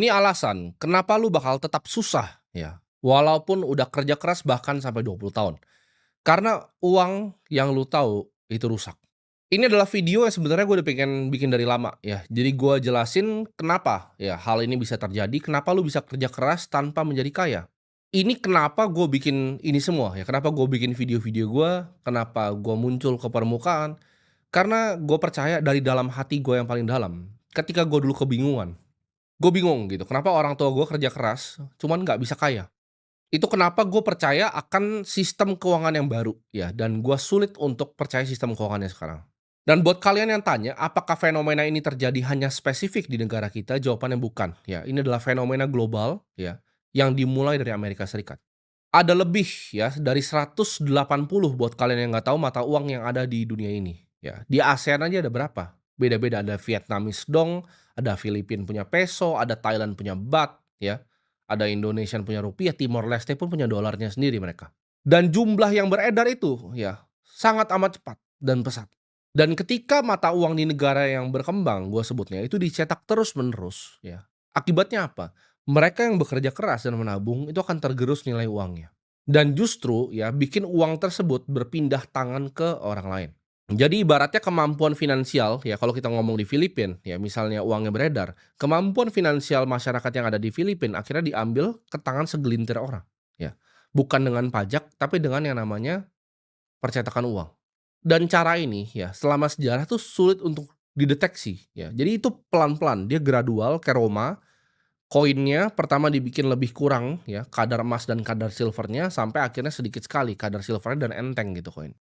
Ini alasan kenapa lu bakal tetap susah ya, walaupun udah kerja keras bahkan sampai 20 tahun. Karena uang yang lu tahu itu rusak. Ini adalah video yang sebenarnya gue udah pengen bikin dari lama ya. Jadi gue jelasin kenapa ya hal ini bisa terjadi, kenapa lu bisa kerja keras tanpa menjadi kaya. Ini kenapa gue bikin ini semua ya, kenapa gue bikin video-video gue, kenapa gue muncul ke permukaan, karena gue percaya dari dalam hati gue yang paling dalam, ketika gue dulu kebingungan, gue bingung gitu, kenapa orang tua gue kerja keras, cuman nggak bisa kaya. Itu kenapa gue percaya akan sistem keuangan yang baru, ya, dan gue sulit untuk percaya sistem keuangannya sekarang. Dan buat kalian yang tanya, apakah fenomena ini terjadi hanya spesifik di negara kita? Jawabannya bukan, ya. Ini adalah fenomena global, ya, yang dimulai dari Amerika Serikat. Ada lebih, ya, dari 180 buat kalian yang nggak tahu mata uang yang ada di dunia ini, ya. Di ASEAN aja ada berapa? Beda-beda, ada Vietnamese dong, ada Filipina punya peso, ada Thailand punya baht, ya. Ada Indonesian punya rupiah, Timor Leste pun punya dolarnya sendiri mereka. Dan jumlah yang beredar itu, ya, sangat amat cepat dan pesat. Dan ketika mata uang di negara yang berkembang, gue sebutnya, itu dicetak terus-menerus, ya. Akibatnya apa? Mereka yang bekerja keras dan menabung itu akan tergerus nilai uangnya. Dan justru ya bikin uang tersebut berpindah tangan ke orang lain. Jadi ibaratnya kemampuan finansial ya kalau kita ngomong di Filipina ya misalnya uangnya beredar, kemampuan finansial masyarakat yang ada di Filipina akhirnya diambil ke tangan segelintir orang ya. Bukan dengan pajak tapi dengan yang namanya percetakan uang. Dan cara ini ya selama sejarah tuh sulit untuk dideteksi ya. Jadi itu pelan-pelan, dia gradual kayak Roma. Koinnya pertama dibikin lebih kurang ya, kadar emas dan kadar silvernya sampai akhirnya sedikit sekali kadar silvernya dan enteng gitu koin.